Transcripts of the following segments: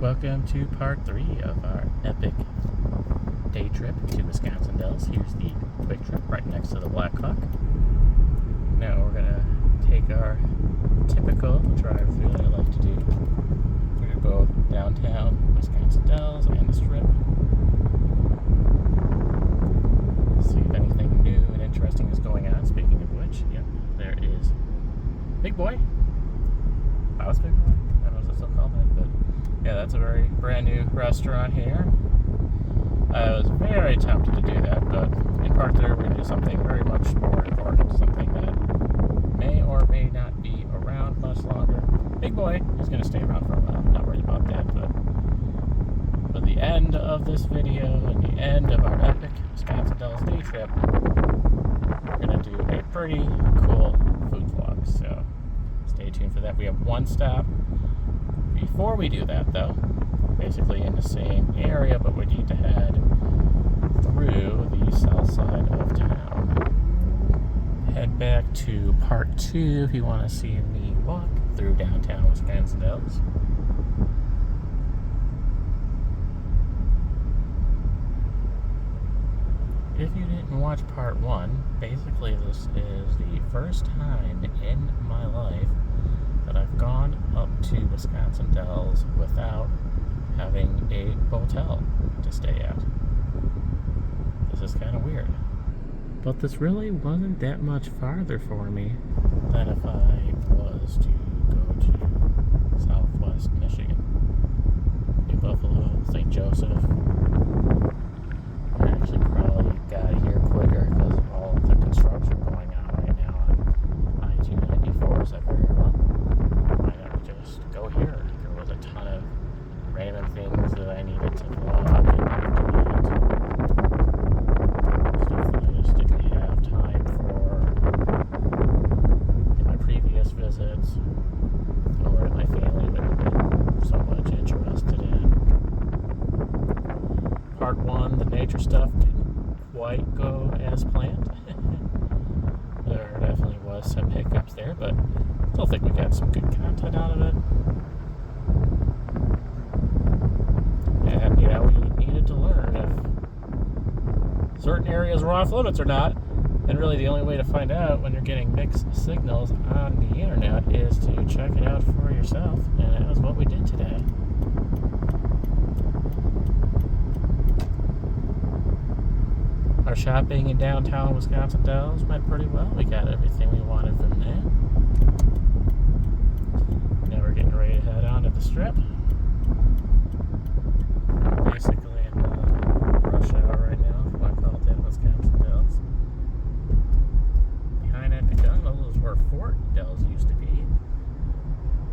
Welcome to part 3 of our epic day trip to Wisconsin Dells. Here's the quick trip right next to the Blackhawk. Now we're going to take our typical drive-through that I like to do. We're going to go downtown Wisconsin Dells and the Strip. See if anything new and interesting is going on. Speaking of which, yep, there is Big Boy. Bow's Big Boy? I don't know if that's still called that, but yeah, that's a very brand new restaurant here. I was very tempted to do that, but in part 3 we're going to do something very much more important, something that may or may not be around much longer. Big Boy is going to stay around for a while, I'm not worried about that, but for the end of this video and the end of our epic Wisconsin Dells day trip, we're going to do a pretty cool food vlog, so stay tuned for that. We have one stop. Before we do that, though, basically in the same area, but we need to head through the south side of town. Head back to part 2 if you want to see me walk through downtown Wisconsin Dells. If you didn't watch part 1, basically this is the first time in my life that I've gone up to Wisconsin Dells without having a hotel to stay at. This is kind of weird. But this really wasn't that much farther for me than if I was to go to Southwest Michigan. New Buffalo, St. Joseph. I actually probably got here quicker because of all the construction going on right now on I-294, so I figured, well, why not just go here? There was a ton of random things that I needed to vlog and document. Stuff that I just didn't have time for in my previous visits, or my family would have been so much interested in. Part 1, the nature stuff didn't quite go as planned. There definitely was some hiccups there, but I still think we got some good content out of it. And, you know, we needed to learn if certain areas were off limits or not. And really the only way to find out when you're getting mixed signals on the internet is to check it out for yourself. And that was what we did today. Our shopping in downtown Wisconsin Dells went pretty well. We got everything we wanted from there. Now we're getting ready to head on to the Strip. Basically in rush hour right now, if you want to call it that, Wisconsin Dells. Behind that McDonald's is where Fort Dells used to be.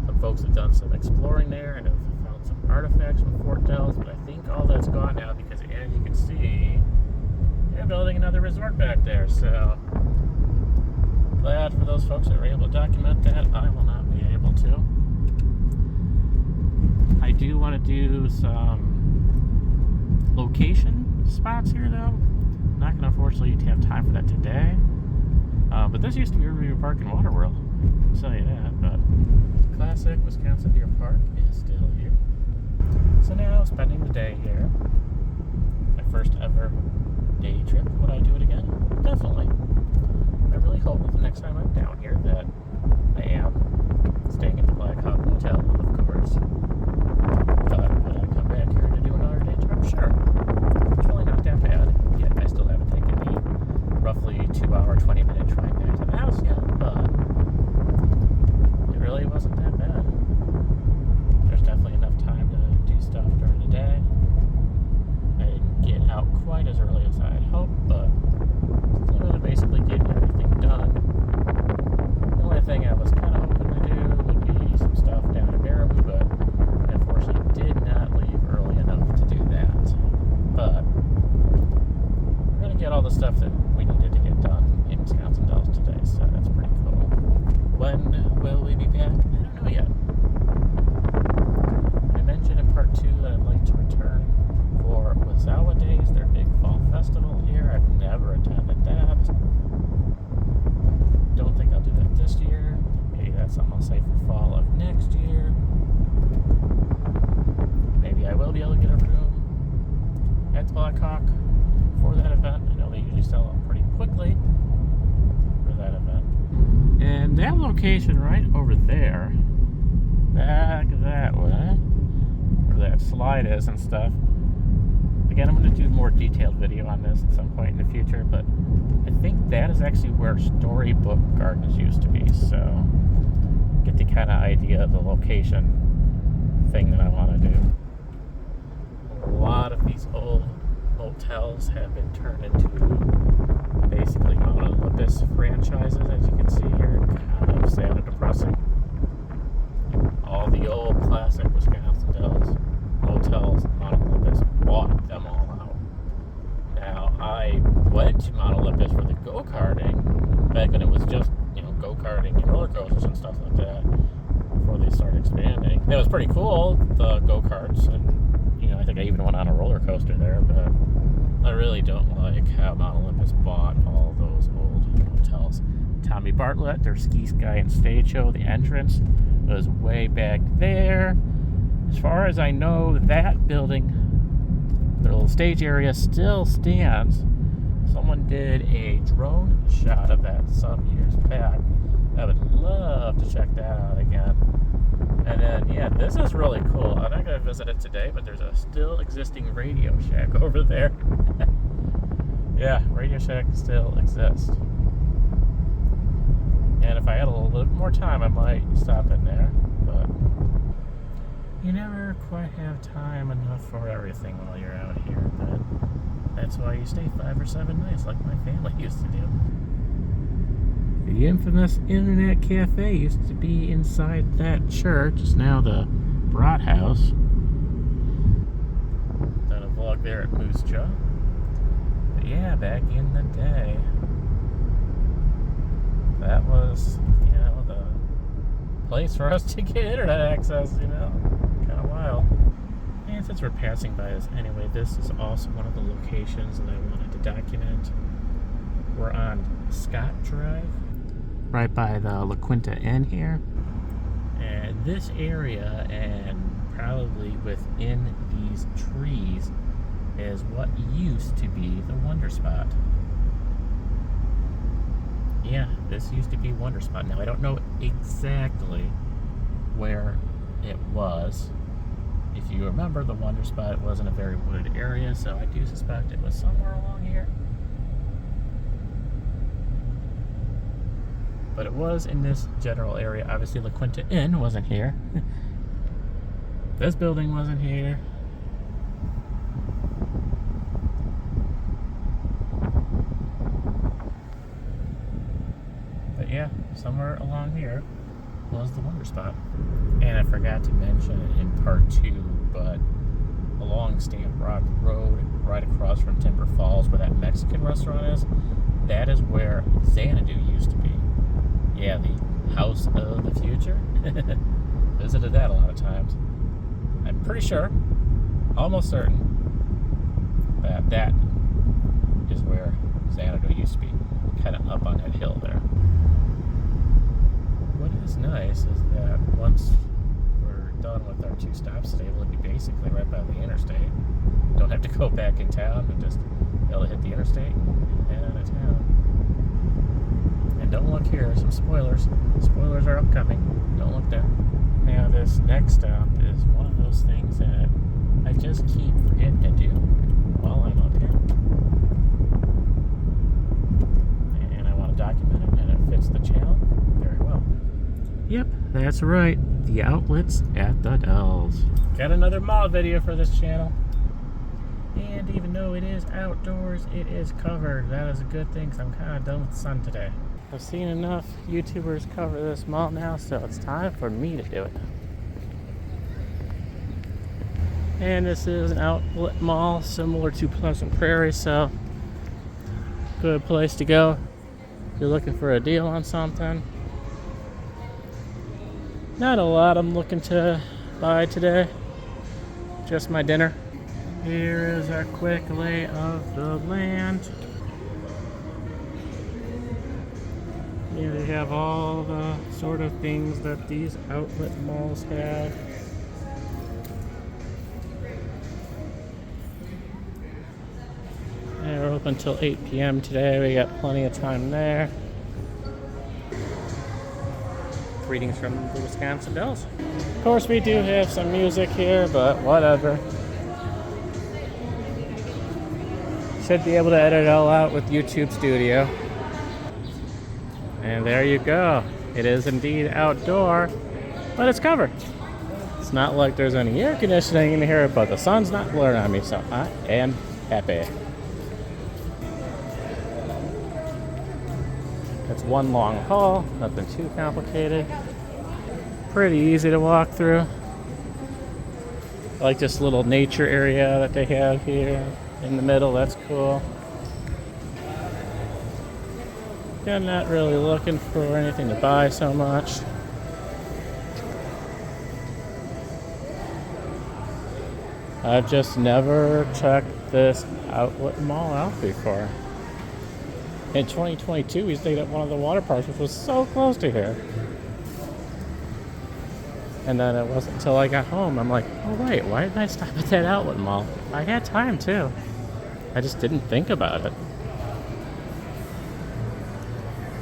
Some folks have done some exploring there and have found some artifacts from Fort Dells, but I think all that's gone now because, as you can see, they're building another resort back there, so glad for those folks that were able to document that. I will not be able to. I do want to do some location spots here, though. I'm not going to unfortunately have time for that today. But this used to be Riverview Park and Waterworld. I can tell you that. But classic Wisconsin Deer Park is still here. So now, spending the day here. My first ever day trip. Would I do it again? Definitely. I really hope that the next time I'm down here that I am staying at the Blackhawk Hotel, of course. But would I come back here to do another day trip? Sure. It's really not that bad. Yet I still haven't taken the roughly 2-hour, 20-minute drive back to the house yet, but it really wasn't that bad. There's definitely enough time to do stuff during the day. I didn't get out quite as early as I had hoped, but still really basically getting everything done. The only thing I was kind of hoping to do would be some stuff down in Baraboo, but location right over there, back that way, where that slide is and stuff. Again, I'm going to do a more detailed video on this at some point in the future, but I think that is actually where Storybook Gardens used to be, so get the kind of idea of the location thing that I want to do. A lot of these old motels have been turned into basically Mount Olympus franchises, as you can see here. Kind of sad and depressing. All the old classic Wisconsin Dells motels, Mount Olympus bought them all out. Now, I went to Mount Olympus for the go-karting back when it was just, go-karting and roller coasters and stuff like that before they started expanding. It was pretty cool, the go-karts, and I think I even went on a roller coaster there, but I really don't like how Mount Olympus bought all those old hotels. Tommy Bartlett, their Ski, Sky, and Stage Show, the entrance was way back there. As far as I know, that building, their little stage area, still stands. Someone did a drone shot of that some years back. I would love to check that out again. And then, yeah, this is really cool. I'm not going to visit it today, but there's a still existing Radio Shack over there. Yeah, Radio Shack still exists. And if I had a little bit more time, I might stop in there. But you never quite have time enough for everything while you're out here. But that's why you stay 5 or 7 nights like my family used to do. The infamous Internet Cafe used to be inside that church. It's now the Brat House. Done a vlog there at Moose Jaw. But yeah, back in the day, that was, the place for us to get internet access, kind of wild. And since we're passing by this anyway, this is also one of the locations that I wanted to document. We're on Scott Drive, right by the La Quinta Inn here. And this area, and probably within these trees, is what used to be the Wonder Spot. Yeah, this used to be Wonder Spot. Now, I don't know exactly where it was. If you remember, the Wonder Spot wasn't a very wooded area, so I do suspect it was somewhere along here. But it was in this general area. Obviously, La Quinta Inn wasn't here. This building wasn't here. But yeah, somewhere along here was the Wonder Spot. And I forgot to mention it in part 2, but along Stand Rock Road, right across from Timber Falls, where that Mexican restaurant is, that is where Xanadu used to be. Yeah, the House of the Future. Visited that a lot of times. I'm pretty sure, almost certain, that that is where Xanadu used to be, kind of up on that hill there. What is nice is that once we're done with our 2 stops today, we'll be basically right by the interstate. Don't have to go back in town, but just be able to hit the interstate and head out of town. And don't look here, some spoilers. Spoilers are upcoming. Don't look there. Now, this next stop is one of those things that I just keep forgetting to do while I'm up here. And I want to document it, and it fits the channel very well. Yep, that's right. The outlets at the Dells. Got another mall video for this channel. And even though it is outdoors, it is covered. That is a good thing, because I'm kind of done with the sun today. I've seen enough YouTubers cover this mall now, so it's time for me to do it. And this is an outlet mall similar to Pleasant Prairie, so good place to go if you're looking for a deal on something. Not a lot I'm looking to buy today, just my dinner. Here is our quick lay of the land. Here they have all the sort of things that these outlet malls have. And we're open until 8 p.m. today. We got plenty of time there. Greetings from the Wisconsin Dells. Of course, we do have some music here, but whatever. Should be able to edit it all out with YouTube Studio. And there you go. It is indeed outdoor, but it's covered. It's not like there's any air conditioning in here, but the sun's not blaring on me, so I am happy. It's one long hall, nothing too complicated. Pretty easy to walk through. I like this little nature area that they have here in the middle, that's cool. I'm not really looking for anything to buy so much. I've just never checked this outlet mall out before. In 2022, we stayed at one of the water parks, which was so close to here. And then it wasn't until I got home, I'm like, oh wait, why didn't I stop at that outlet mall? I had time too. I just didn't think about it.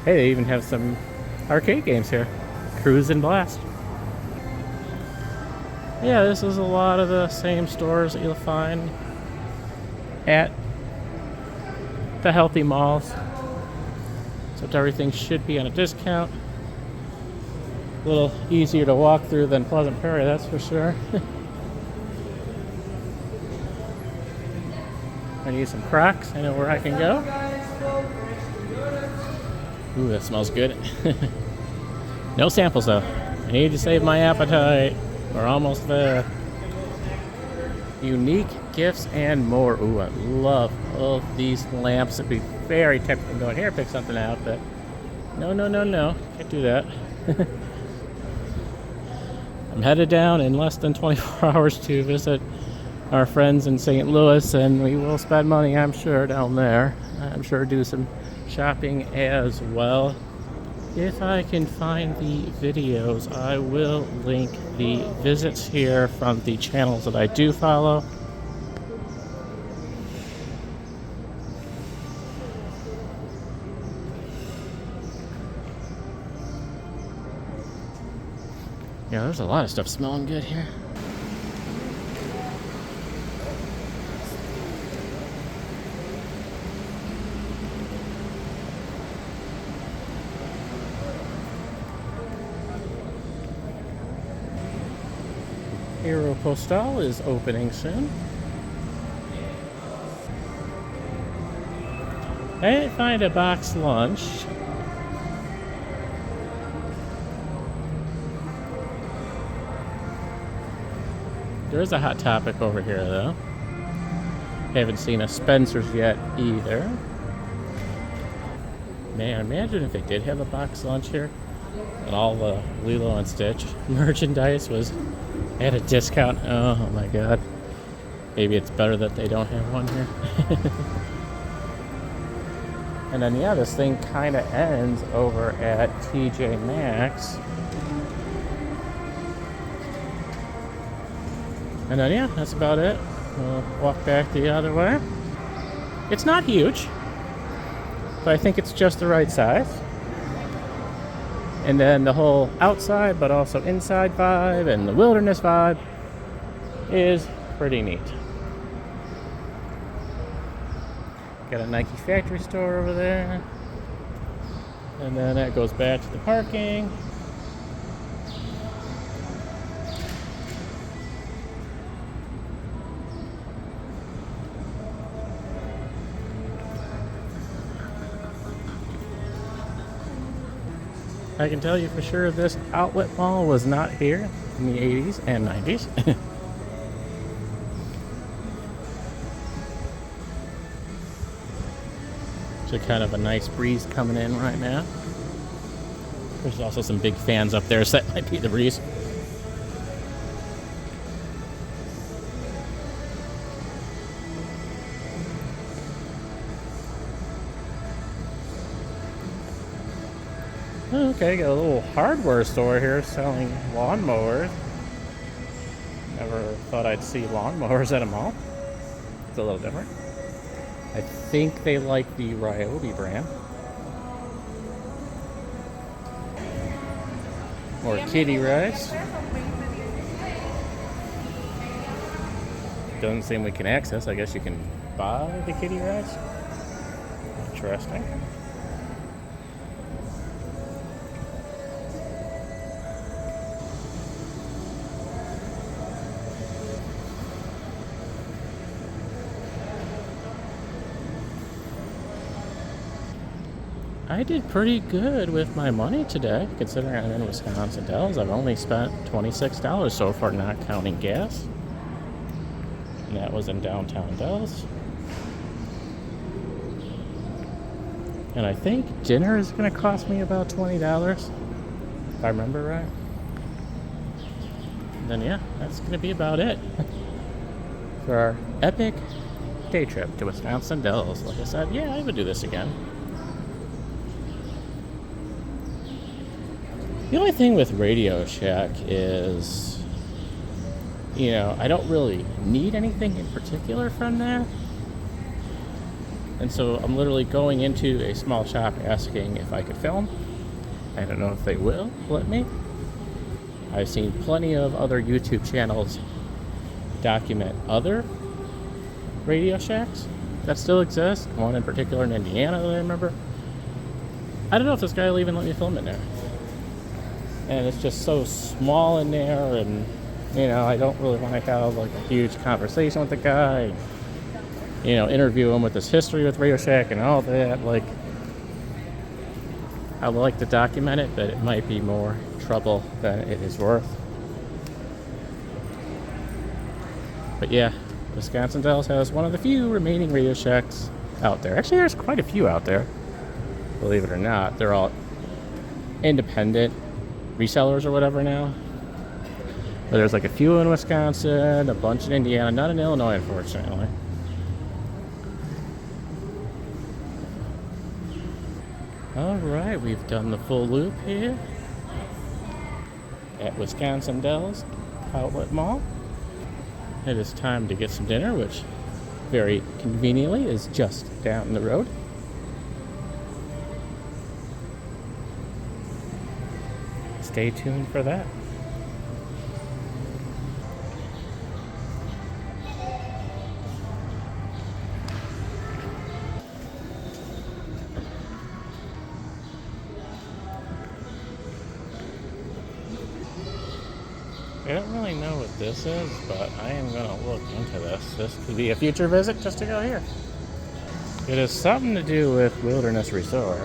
Hey, they even have some arcade games here. Cruise and Blast. Yeah, this is a lot of the same stores that you'll find at the healthy malls. Except everything should be on a discount. A little easier to walk through than Pleasant Prairie, that's for sure. I need some Crocs. I know where I can go. Ooh, that smells good. No samples though. I need to save my appetite. We're almost there. Unique gifts and more. Ooh, I love all of these lamps. It'd be very tempting to go in here and pick something out, but no. Can't do that. I'm headed down in less than 24 hours to visit our friends in St. Louis, and we will spend money, I'm sure, down there. I'm sure do some shopping as well. If I can find the videos, I will link the visits here from the channels that I do follow. Yeah, there's a lot of stuff smelling good here. Aeropostale is opening soon. I didn't find a box lunch. There is a Hot Topic over here though. Haven't seen a Spencer's yet either. Man, imagine if they did have a box lunch here and all the Lilo and Stitch merchandise was at a discount. Oh my god. Maybe it's better that they don't have one here. And then yeah, this thing kind of ends over at TJ Maxx. And then yeah, that's about it. We'll walk back the other way. It's not huge, but I think it's just the right size. And then the whole outside but also inside vibe and the wilderness vibe is pretty neat. Got a Nike factory store over there. And then that goes back to the parking. I can tell you for sure this outlet mall was not here in the 80s and 90s. So kind of a nice breeze coming in right now. There's also some big fans up there, so that might be the breeze. Okay, got a little hardware store here selling lawnmowers. Never thought I'd see lawnmowers at a mall. It's a little different. I think they like the Ryobi brand. More kitty rice. Doesn't seem we can access. I guess you can buy the kitty rice. Interesting. I did pretty good with my money today, considering I'm in Wisconsin Dells. I've only spent $26 so far, not counting gas. And that was in downtown Dells. And I think dinner is going to cost me about $20, if I remember right. And then yeah, that's going to be about it for our epic day trip to Wisconsin Dells. Like I said, yeah, I would do this again. The only thing with Radio Shack is, you know, I don't really need anything in particular from there. And so I'm literally going into a small shop asking if I could film. I don't know if they will let me. I've seen plenty of other YouTube channels document other Radio Shacks that still exist. One in particular in Indiana that I remember. I don't know if this guy will even let me film in there. And it's just so small in there, and you know, I don't really want to have like a huge conversation with the guy, you know, interview him with his history with Radio Shack and all that. Like, I would like to document it, but it might be more trouble than it is worth. But yeah, Wisconsin Dells has one of the few remaining Radio Shacks out there. Actually, there's quite a few out there, believe it or not. They're all independent resellers or whatever now. But there's like a few in Wisconsin, a bunch in Indiana, none in Illinois, unfortunately. Alright, we've done the full loop here at Wisconsin Dells Outlet Mall. It is time to get some dinner, which very conveniently is just down the road. Stay tuned for that. I don't really know what this is, but I am going to look into this. This could be a future visit just to go here. It has something to do with Wilderness Resort.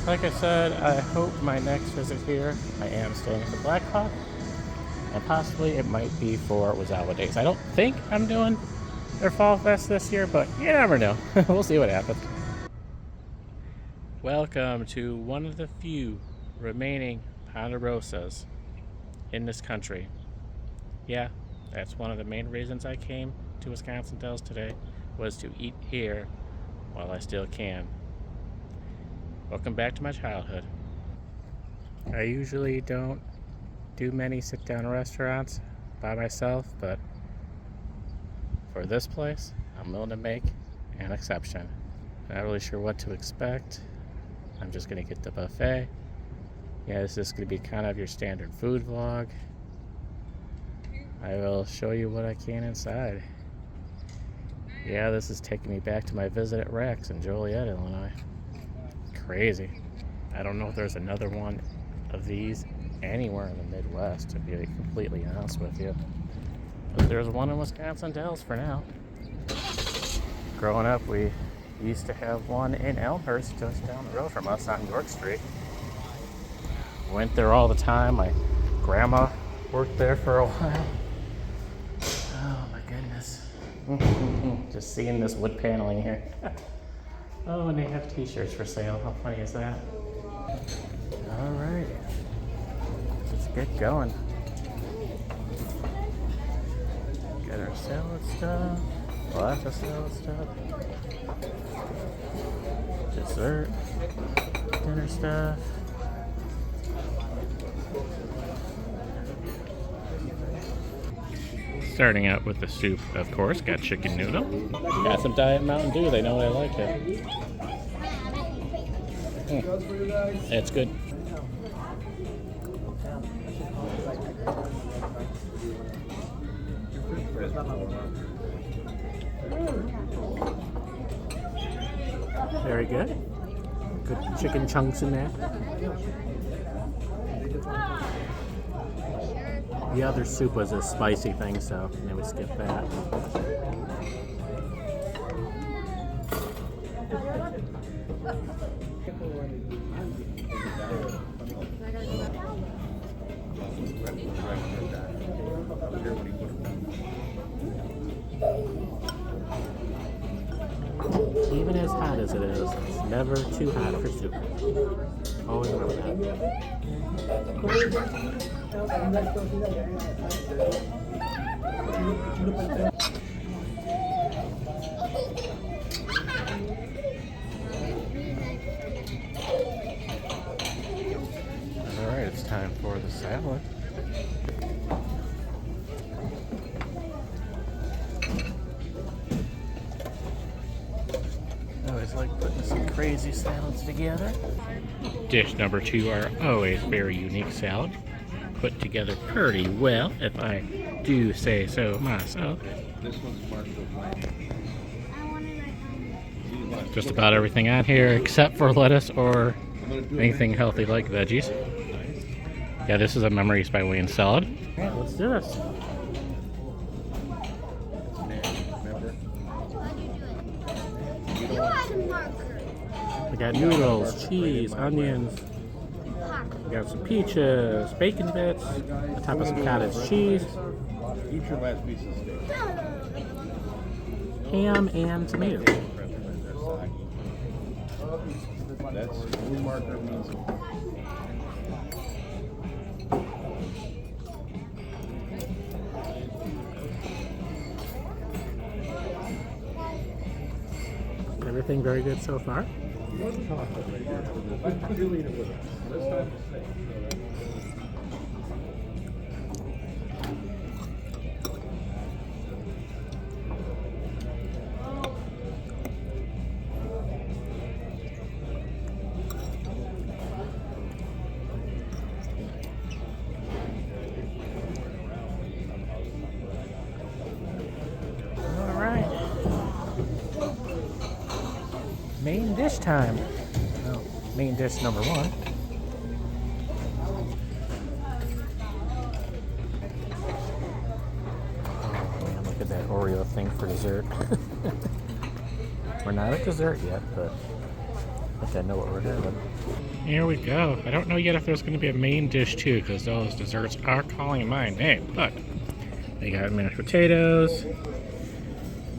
Like I said, I hope my next visit here, I am staying at the Black Hawk, and possibly it might be for Wazawa Days. I don't think I'm doing their Fall Fest this year, but you never know. We'll see what happens. Welcome to one of the few remaining Ponderosas in this country. Yeah, that's one of the main reasons I came to Wisconsin Dells today, was to eat here while I still can. Welcome back to my childhood. I usually don't do many sit-down restaurants by myself, but for this place, I'm willing to make an exception. Not really sure what to expect. I'm just gonna get the buffet. Yeah, this is gonna be kind of your standard food vlog. I will show you what I can inside. Yeah, this is taking me back to my visit at Rex in Joliet, Illinois. Crazy. I don't know if there's another one of these anywhere in the Midwest, to be completely honest with you. But there's one in Wisconsin Dells for now. Growing up, we used to have one in Elmhurst just down the road from us on York Street. Went there all the time. My grandma worked there for a while. Oh my goodness. Just seeing this wood paneling here. Oh, and they have t-shirts for sale. How funny is that? Alright. Let's get going. Get our salad stuff. Lots of salad stuff. Dessert. Dinner stuff. Starting out with the soup, of course. Got chicken noodle. Got some Diet Mountain Dew. They know I like it. That's good. Very good. Good chicken chunks in there. The other soup was a spicy thing, so they would skip that. Even as hot as it is, it's never too hot for soup. Always remember that. Alright, it's time for the salad. I always like putting some crazy salads together. Dish number 2 are always very unique salad. Put together pretty well, if I do say so myself. This one's marked with bland. Just about everything on here except for lettuce or anything healthy like veggies. Yeah, this is a Memories by Wayne salad. Alright, let's do this. We got noodles, cheese, onions. We got some peaches, bacon bits, on top of some cottage cheese, Eat your last piece of steak. ham, and tomatoes. That's blue marker means. Everything very good so far. Main dish time. Oh, main dish number 1. Oh man, look at that Oreo thing for dessert. We're not at dessert yet, but I think I know what we're doing. Here we go. I don't know yet if there's going to be a main dish too, because those desserts are calling my name. But they got mashed potatoes.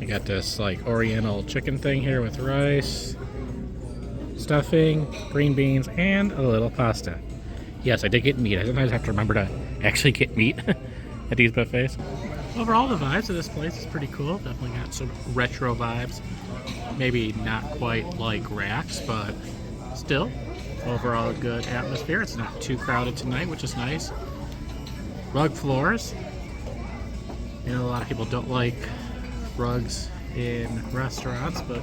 We got this like oriental chicken thing here with rice, stuffing, green beans, and a little pasta. Yes, I did get meat. I sometimes have to remember to actually get meat at these buffets. Overall, the vibes of this place is pretty cool. Definitely got some retro vibes. Maybe not quite like Rack's, but still, overall a good atmosphere. It's not too crowded tonight, which is nice. Rug floors. You know, a lot of people don't like rugs in restaurants, but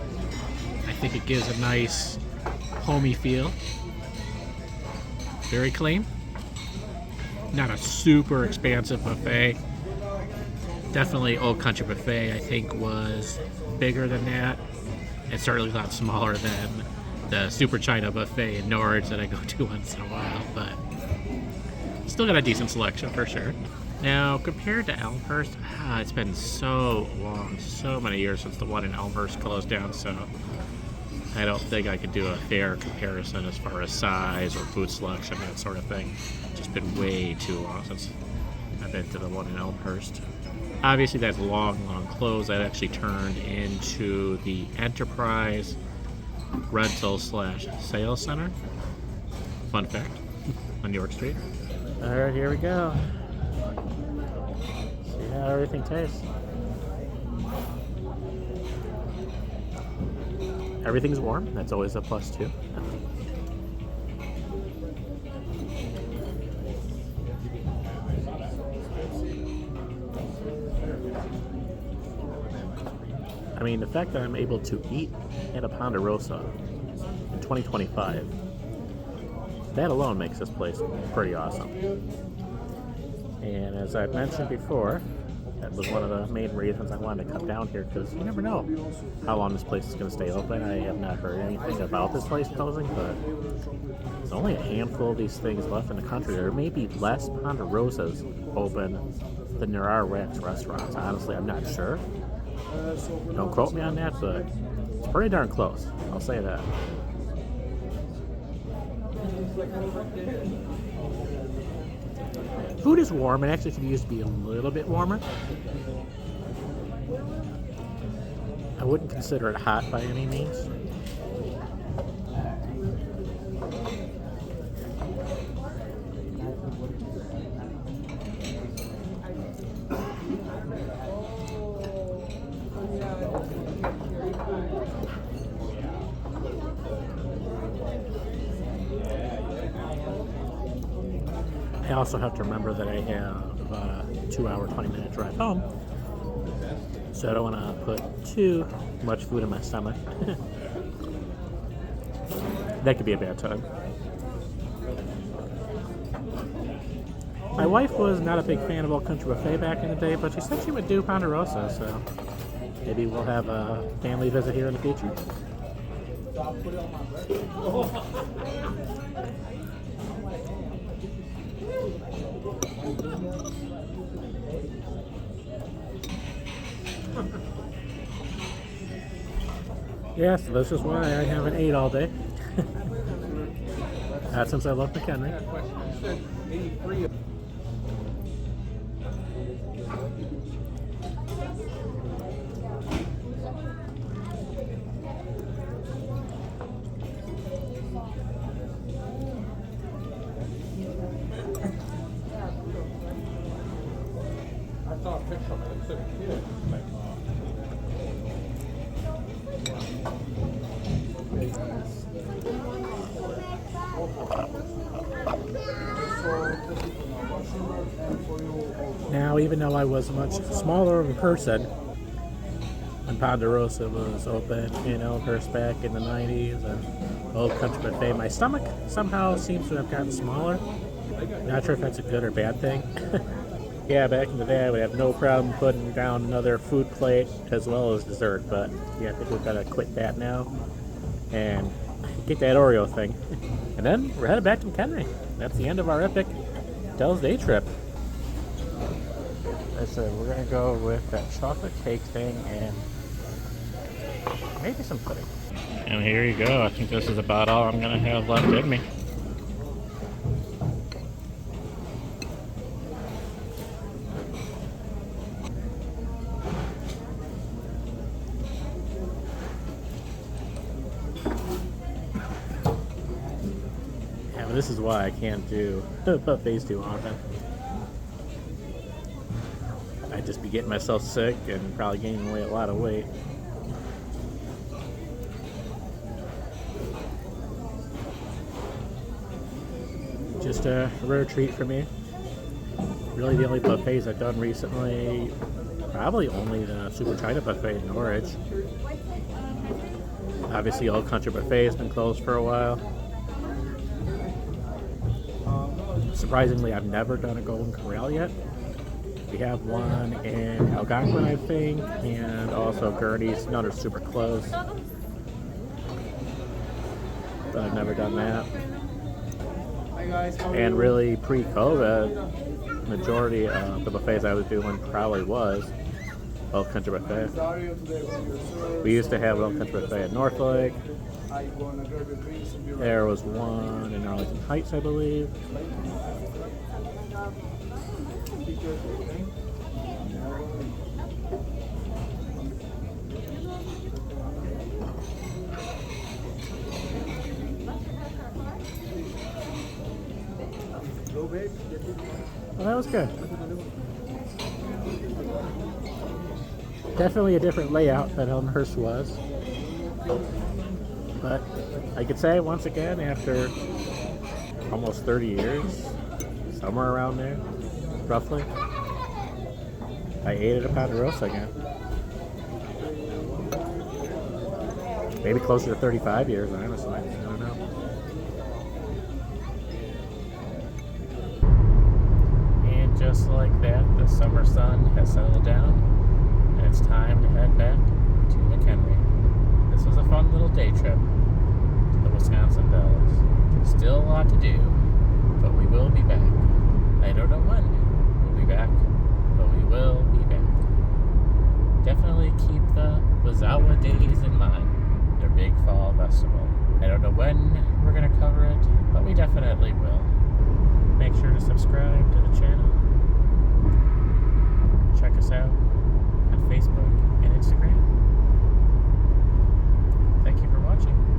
I think it gives a nice homey feel. Very clean. Not a super expansive buffet. Definitely Old Country Buffet I think was bigger than that. It's certainly a lot smaller than the Super China Buffet in Norwich that I go to once in a while, but still got a decent selection for sure. Now, compared to Elmhurst, it's been so long, so many years since the one in Elmhurst closed down, so I don't think I could do a fair comparison as far as size or food selection, that sort of thing. It's just been way too long since I've been to the one in Elmhurst. Obviously, that's long closed. That actually turned into the Enterprise Rental/Sales Center. Fun fact, on York Street. All right, here we go. See how everything tastes. Everything's warm. That's always a plus too. I mean, the fact that I'm able to eat at a Ponderosa in 2025 that alone makes this place pretty awesome. And as I mentioned before, that was one of the main reasons I wanted to come down here, because you never know how long this place is going to stay open. I have not heard anything about this place closing, but there's only a handful of these things left in the country. There may be less Ponderosas open than there are Wax restaurants. Honestly, I'm not sure. Don't quote me on that, but it's pretty darn close. I'll say that. Food is warm. It actually could use to be a little bit warmer. I wouldn't consider it hot by any means. I also have to remember that I have about a 2-hour, 20-minute drive home, so I don't want to put too much food in my stomach. That could be a bad time. My wife was not a big fan of Old Country Buffet back in the day, but she said she would do Ponderosa, so maybe we'll have a family visit here in the future. Yes, this is why I haven't ate all day. Not since I left McHenry. I saw a picture of it. It's a kid. Now, even though I was much smaller of a person when Ponderosa was open in Elkhurst back in the 90s and Old Country Buffet, my stomach somehow seems to have gotten smaller. Not sure if that's a good or bad thing. Yeah, back in the day I would have no problem putting down another food plate as well as dessert, but yeah, I think we've got to quit that now and get that Oreo thing. And then we're headed back to McHenry. That's the end of our epic Dell's Day trip. I said we're going to go with that chocolate cake thing and maybe some pudding. And here you go. I think this is about all I'm going to have left in me. Yeah, but this is why I can't do buffets too often. I'd just be getting myself sick and probably gaining away a lot of weight. Just a rare treat for me. Really the only buffets I've done recently, probably only the Super China Buffet in Norwich. Obviously Old Country Buffet has been closed for a while. Surprisingly, I've never done a Golden Corral yet. We have one in Algonquin, I think, and also Gurney's. None are super close, but I've never done that. And really, pre-COVID, majority of the buffets I was doing probably was Old Country Buffet. We used to have Old Country Buffet at North Lake. There was one in Arlington Heights, I believe. Well, that was good. Definitely a different layout than Elmhurst was. But I could say once again, after almost 30 years, somewhere around there, roughly, I ate at a Ponderosa again. Maybe closer to 35 years, honestly. I don't know. like that the summer sun has settled down, and it's time to head back to McHenry. This was a fun little day trip to the Wisconsin Dells. Still a lot to do, but we will be back. I don't know when we'll be back, but we will be back. Definitely keep the Wazawa days in mind, their big fall festival. I don't know when we're going to cover it, but we definitely will. Make sure to subscribe to the channel. Check us out on Facebook and Instagram. Thank you for watching.